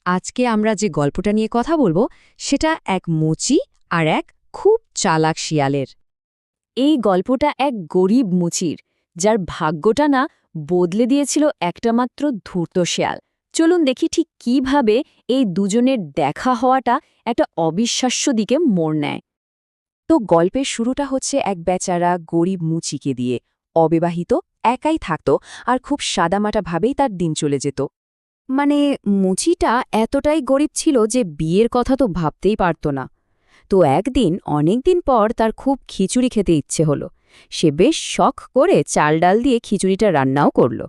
আজকে আমরা যে গল্পটা নিয়ে কথা বলবো সেটা এক মুচি আর এক খুব চালাক শিয়ালের। এই গল্পটা এক গরিব মুচির, যার ভাগ্যটা না বদলে দিয়েছিল একটা মাত্র ধূর্ত শেয়াল। চলুন দেখি ঠিক কিভাবে এই দুজনের দেখা হওয়াটা একটা অবিশ্বাস্য দিকে মোড় নেয়। তো গল্পের শুরুটা হচ্ছে এক বেচারা গরিব মুচিকে দিয়ে। অবিবাহিত, একাই থাকত, আর খুব সাদামাটাভাবেই তার দিন চলে যেত। মানে মুচিটা এতটাই গরিব ছিল যে বিয়ের কথা তো ভাবতেই পারত না। তো একদিন অনেকদিন পর তার খুব খিচুড়ি খেতে ইচ্ছে হলো। সে বেশ শখ করে চাল ডাল দিয়ে খিচুড়িটা রান্নাও করল।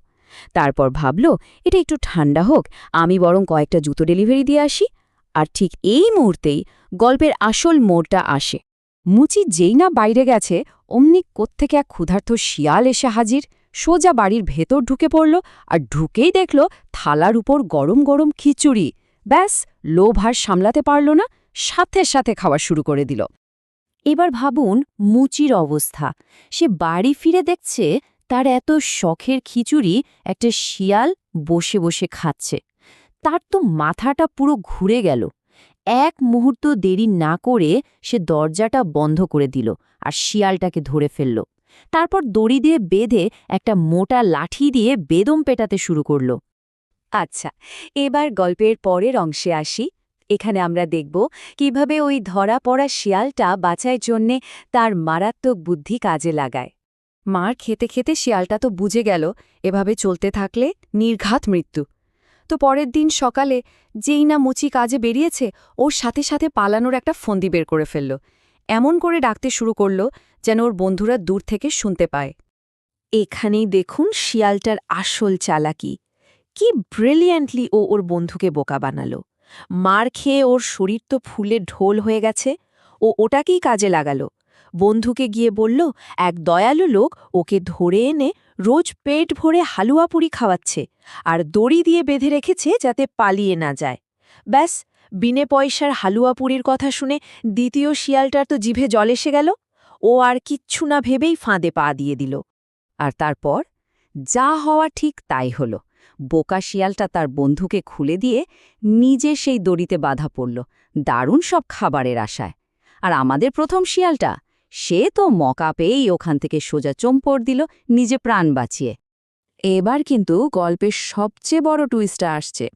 তারপর ভাবল, এটা একটু ঠান্ডা হোক, আমি বরং কয়েকটা জুতো ডেলিভারি দিয়ে আসি। আর ঠিক এই মুহূর্তেই গল্পের আসল মোড়টা আসে। মুচি যেই না বাইরে গেছে, অমনি কোত্থেকে এক ক্ষুধার্ত শিয়াল এসে হাজির। সোজা বাড়ির ভেতর ঢুকে পড়ল, আর ঢুকেই দেখল থালার উপর গরম গরম খিচুড়ি। ব্যাস, লোভ আর সামলাতে পারল না, সাথে সাথে খাওয়া শুরু করে দিল। এবার ভাবুন মুচির অবস্থা। সে বাড়ি ফিরে দেখছে তার এত শখের খিচুড়ি একটা শিয়াল বসে বসে খাচ্ছে। তার তো মাথাটা পুরো ঘুরে গেল। এক মুহূর্ত দেরি না করে সে দরজাটা বন্ধ করে দিল আর শিয়ালটাকে ধরে ফেলল। তারপর দড়ি দিয়ে বেঁধে একটা মোটা লাঠি দিয়ে বেদম পেটাতে শুরু করল। আচ্ছা, এবার গল্পের পরের অংশে আসি। এখানে আমরা দেখব কিভাবে ওই ধরা পড়া শিয়ালটা বাঁচার জন্যে তার মারাত্মক বুদ্ধি কাজে লাগায়। মার খেতে খেতে শিয়ালটা তো বুঝে গেল এভাবে চলতে থাকলে নির্ঘাত মৃত্যু। তো পরের দিন সকালে যেই না মুচি কাজে বেরিয়েছে, ওর সাথে সাথে পালানোর একটা ফন্দি বের করে ফেলল। এমন করে ডাকতে শুরু করল যেন ওর বন্ধুরা দূর থেকে শুনতে পায়। এখানেই দেখুন শিয়ালটার আসল চালাকি। কি ব্রিলিয়ান্টলি ও ওর বন্ধুকে বোকা বানালো। মার খেয়ে ওর শরীর তো ফুলে ঢোল হয়ে গেছে, ও ওটাকেই কাজে লাগালো। বন্ধুকে গিয়ে বলল এক দয়ালু লোক ওকে ধরে এনে রোজ পেট ভরে হালুয়া পুরি খাওয়াচ্ছে, আর দড়ি দিয়ে বেঁধে রেখেছে যাতে পালিয়ে না যায়। ব্যাস, বিনে পয়সার হালুয়া পুরির কথা শুনে দ্বিতীয় শিয়ালটার তো জিভে জল এসে গেল। ও আর কিচ্ছু না ভেবেই ফাঁদে পা দিয়ে দিল। আর তারপর যা হওয়া ঠিক তাই হল। বোকা শিয়ালটা তার বন্ধুকে খুলে দিয়ে নিজে সেই দড়িতে বাধা পড়ল, দারুণ সব খাবারের আশায়। আর আমাদের প্রথম শিয়ালটা, সে তো মকা পেয়েই ওখান থেকে সোজা চম্পড় দিল, নিজে প্রাণ বাঁচিয়ে। এবার কিন্তু গল্পের সবচেয়ে বড় টুইস্টটা আসছে।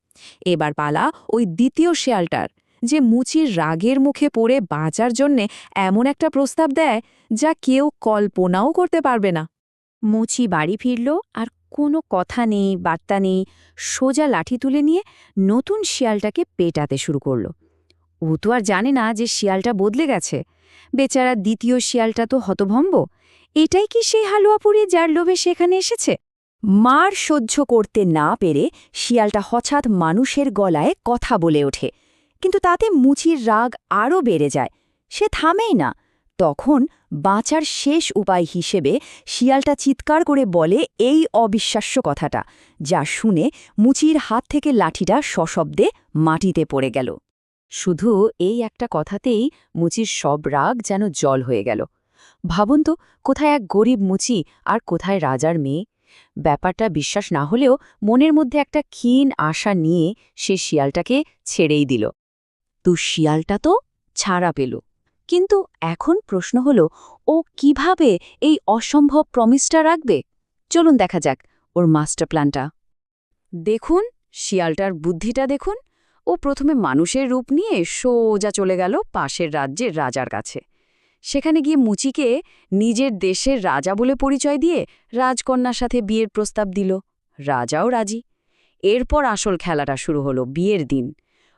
এবার পালা ওই দ্বিতীয় শিয়ালটার, যে মুচির রাগের মুখে পড়ে বাঁচার জন্যে এমন একটা প্রস্তাব দেয় যা কেউ কল্পনাও করতে পারবে না। মুচি বাড়ি ফিরল, আর কোনো কথা নেই, বার্তা নেই, সোজা লাঠি তুলে নিয়ে নতুন শিয়ালটাকে পেটাতে শুরু করল। ও তো আর জানে না যে শিয়ালটা বদলে গেছে। বেচারা দ্বিতীয় শিয়ালটা তো হতভম্ব। এটাই কি সেই হালুয়া পুরি যার লোভে সেখানে এসেছে? মার সহ্য করতে না পেরে শিয়ালটা হঠাৎ মানুষের গলায় কথা বলে ওঠে। কিন্তু তাতে মুচির রাগ আরও বেড়ে যায়। সে থামেই না। তখন বাঁচার শেষ উপায় হিসেবে শিয়ালটা চিৎকার করে বলে এই অবিশ্বাস্য কথাটা, যা শুনে মুচির হাত থেকে লাঠিটা সশব্দে মাটিতে পড়ে গেল। শুধু এই একটা কথাতেই মুচির সব রাগ যেন জল হয়ে গেল। ভাবুন তো, কোথায় এক গরিব মুচি আর কোথায় রাজার মেয়ে। ব্যাপারটা বিশ্বাস না হলেও মনের মধ্যে একটা ক্ষীণ আশা নিয়ে সে শিয়ালটাকে ছেড়েই দিল। তো শিয়ালটা তো ছাড়া পেল, কিন্তু এখন প্রশ্ন হল, ও কিভাবে এই অসম্ভব প্রমিসটা রাখবে? চলুন দেখা যাক ওর মাস্টার প্ল্যানটা। দেখুন শিয়ালটার বুদ্ধিটা দেখুন। ও প্রথমে মানুষের রূপ নিয়ে সোজা চলে গেল পাশের রাজ্যের রাজার কাছে। সেখানে গিয়ে মুচিকে নিজের দেশের রাজা বলে পরিচয় দিয়ে রাজকন্যার সাথে বিয়ের প্রস্তাব দিল। রাজাও রাজি। এরপর আসল খেলাটা শুরু হলো বিয়ের দিন।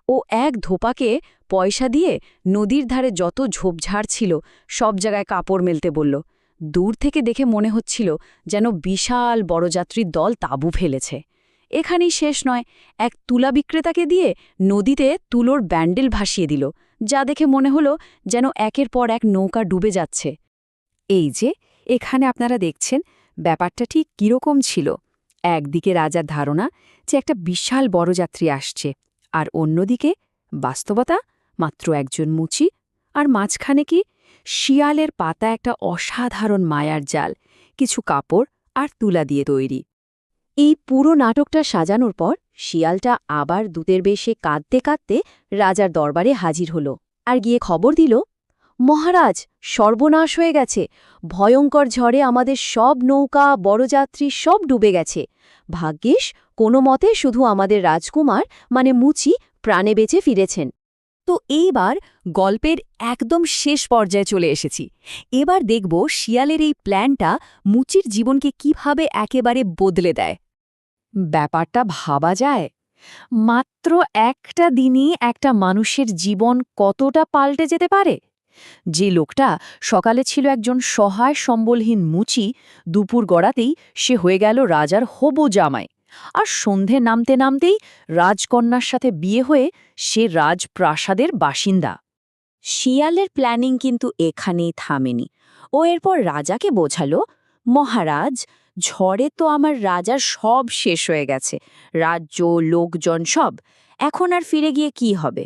ও এক ধোপাকে পয়সা দিয়ে নদীর ধারে যত ঝোপঝাড় ছিল সব জায়গায় কাপড় মেলতে বলল। দূর থেকে দেখে মনে হচ্ছিল যেন বিশাল বড়যাত্রীর দল তাঁবু ফেলেছে। এখানেই শেষ নয়, এক তুলা বিক্রেতাকে দিয়ে নদীতে তুলোর ব্যান্ডেল ভাসিয়ে দিল, যা দেখে মনে হলো যেন একের পর এক নৌকা ডুবে যাচ্ছে। এই যে এখানে আপনারা দেখছেন ব্যাপারটা ঠিক কীরকম ছিল। একদিকে রাজার ধারণা যে একটা বিশাল বড়যাত্রী আসছে, আর অন্যদিকে বাস্তবতা মাত্র একজন মুচি, আর মাঝখানে কি শিয়ালের পাতা একটা অসাধারণ মায়ার জাল, কিছু কাপড় আর তুলা দিয়ে তৈরি। এই পুরো নাটকটা সাজানোর পর শিয়ালটা আবার দূতের বেশে কাঁদতে কাঁদতে রাজার দরবারে হাজির হল আর গিয়ে খবর দিল, মহারাজ, সর্বনাশ হয়ে গেছে। ভয়ঙ্কর ঝড়ে আমাদের সব নৌকা, বড়যাত্রী সব ডুবে গেছে। ভাগ্যিস কোনো মতে শুধু আমাদের রাজকুমার মানে মুচি প্রাণে বেঁচে ফিরেছেন। তো এইবার গল্পের একদম শেষ পর্যায়ে চলে এসেছি। এবার দেখব শিয়ালের এই প্ল্যানটা মুচির জীবনকে কিভাবে একেবারে বদলে দেয়। ব্যাপারটা ভাবা যায়, মাত্র একটা দিনই একটা মানুষের জীবন কতটা পাল্টে যেতে পারে। যে লোকটা সকালে ছিল একজন সহায় সম্বলহীন মুচি, দুপুর গড়াতেই সে হয়ে গেল রাজার হবু জামাই, আর সন্ধে নামতে নামতেই রাজকন্যার সাথে বিয়ে হয়ে সে রাজপ্রাসাদের বাসিন্দা। শিয়ালের প্ল্যানিং কিন্তু এখানেই থামেনি। ও এরপর রাজাকে বোঝালো, মহারাজ, ঝড়ে তো আমার রাজার সব শেষ হয়ে গেছে, রাজ্য, লোকজন সব। এখন আর ফিরে গিয়ে কি হবে?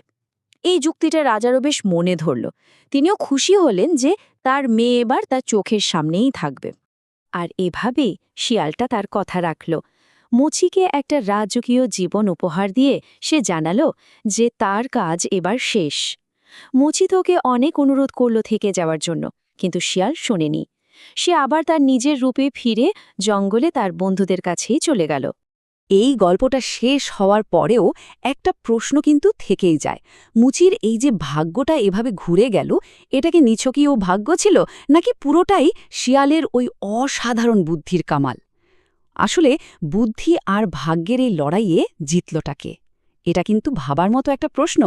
এই যুক্তিটা রাজারও বেশ মনে ধরল। তিনিও খুশি হলেন যে তার মেয়ে এবার তার চোখের সামনেই থাকবে। আর এভাবেই শিয়ালটা তার কথা রাখল। মুচিকে একটা রাজকীয় জীবন উপহার দিয়ে সে জানালো যে তার কাজ এবার শেষ। মুচি তোকে অনেক অনুরোধ করল থেকে যাওয়ার জন্য, কিন্তু শিয়াল শোনেনি। সে আবার তার নিজের রূপে ফিরে জঙ্গলে তার বন্ধুদের কাছেই চলে গেল। এই গল্পটা শেষ হওয়ার পরেও একটা প্রশ্ন কিন্তু থেকেই যায়। মুচির এই যে ভাগ্যটা এভাবে ঘুরে গেল, এটা কি নিছকই ও ভাগ্য ছিল, নাকি পুরোটাই শিয়ালের ওই অসাধারণ বুদ্ধির কামাল? আসলে বুদ্ধি আর ভাগ্যের এই লড়াইয়ে জিতলটাকে? এটা কিন্তু ভাবার মতো একটা প্রশ্ন।